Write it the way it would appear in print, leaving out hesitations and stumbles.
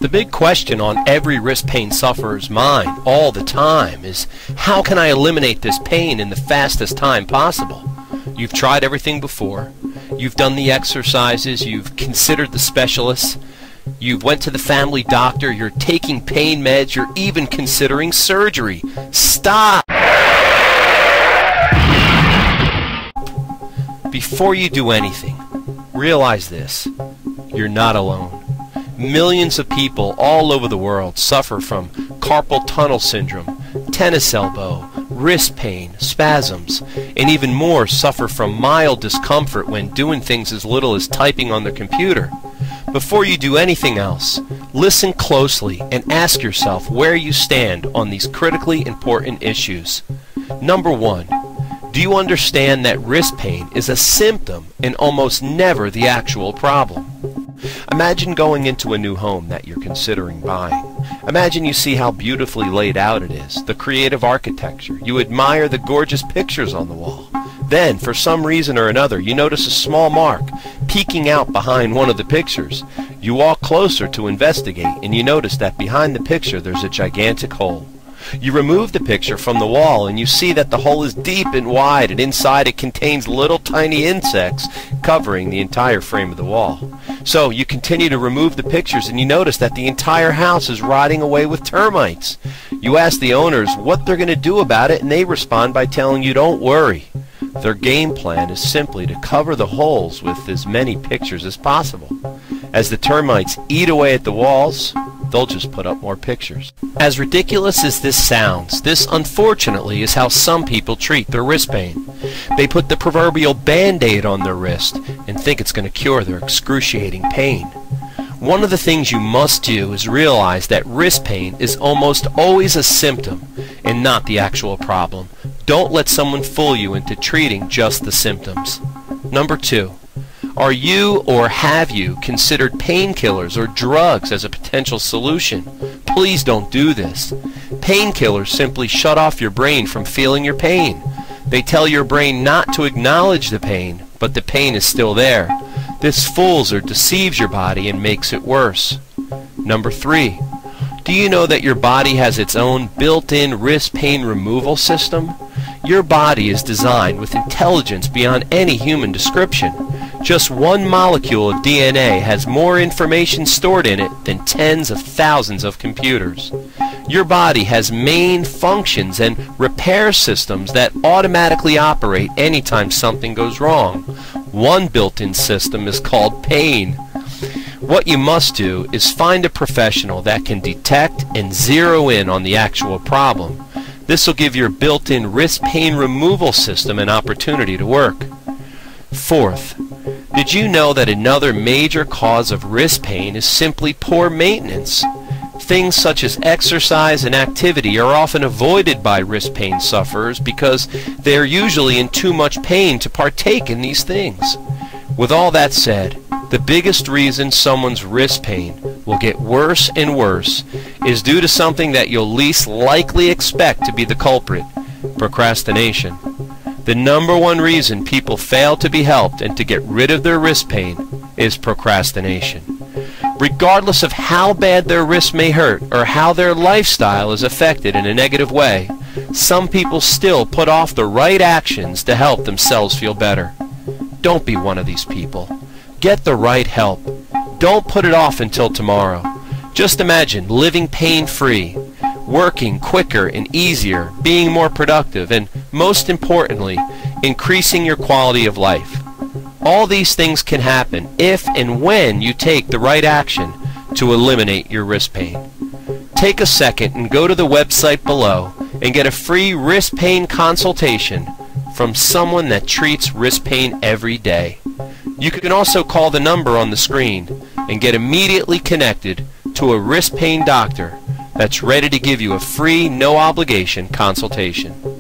The big question on every wrist pain sufferer's mind all the time is, how can I eliminate this pain in the fastest time possible? You've tried everything before. You've done the exercises. You've considered the specialists. You've went to the family doctor. You're taking pain meds. You're even considering surgery. Stop! Before you do anything, realize this: you're not alone. Millions of people all over the world suffer from carpal tunnel syndrome, tennis elbow, wrist pain, spasms, and even more suffer from mild discomfort when doing things as little as typing on their computer. Before you do anything else, listen closely and ask yourself where you stand on these critically important issues. Number 1. Do you understand that wrist pain is a symptom and almost never the actual problem? Imagine going into a new home that you're considering buying. Imagine you see how beautifully laid out it is, the creative architecture. You admire the gorgeous pictures on the wall. Then, for some reason or another, you notice a small mark peeking out behind one of the pictures. You walk closer to investigate, and you notice that behind the picture there's a gigantic hole. You remove the picture from the wall and you see that the hole is deep and wide, and inside it contains little tiny insects covering the entire frame of the wall. So you continue to remove the pictures and you notice that the entire house is rotting away with termites. You ask the owners what they're going to do about it, and they respond by telling you don't worry. Their game plan is simply to cover the holes with as many pictures as possible. As the termites eat away at the walls, they'll just put up more pictures. As ridiculous as this sounds, this unfortunately is how some people treat their wrist pain. They put the proverbial Band-Aid on their wrist and think it's going to cure their excruciating pain. One of the things you must do is realize that wrist pain is almost always a symptom and not the actual problem. Don't let someone fool you into treating just the symptoms. Number 2. Are you or have you considered painkillers or drugs as a potential solution? Please don't do this. Painkillers simply shut off your brain from feeling your pain. They tell your brain not to acknowledge the pain, but the pain is still there. This fools or deceives your body and makes it worse. Number 3. Do you know that your body has its own built-in wrist pain removal system? Your body is designed with intelligence beyond any human description. Just one molecule of DNA has more information stored in it than tens of thousands of computers. Your body has main functions and repair systems that automatically operate anytime something goes wrong. One built-in system is called pain. What you must do is find a professional that can detect and zero in on the actual problem. This will give your built-in wrist pain removal system an opportunity to work. 4th, did you know that another major cause of wrist pain is simply poor maintenance? Things such as exercise and activity are often avoided by wrist pain sufferers because they are usually in too much pain to partake in these things. With all that said, the biggest reason someone's wrist pain will get worse and worse is due to something that you'll least likely expect to be the culprit: procrastination. The number one reason people fail to be helped and to get rid of their wrist pain is procrastination. Regardless of how bad their wrist may hurt or how their lifestyle is affected in a negative way, some people still put off the right actions to help themselves feel better. Don't be one of these people. Get the right help. Don't put it off until tomorrow. Just imagine living pain-free, working quicker and easier, being more productive, and most importantly, increasing your quality of life. All these things can happen if and when you take the right action to eliminate your wrist pain. Take a second and go to the website below and get a free wrist pain consultation from someone that treats wrist pain every day. You can also call the number on the screen and get immediately connected to a wrist pain doctor that's ready to give you a free, no obligation consultation.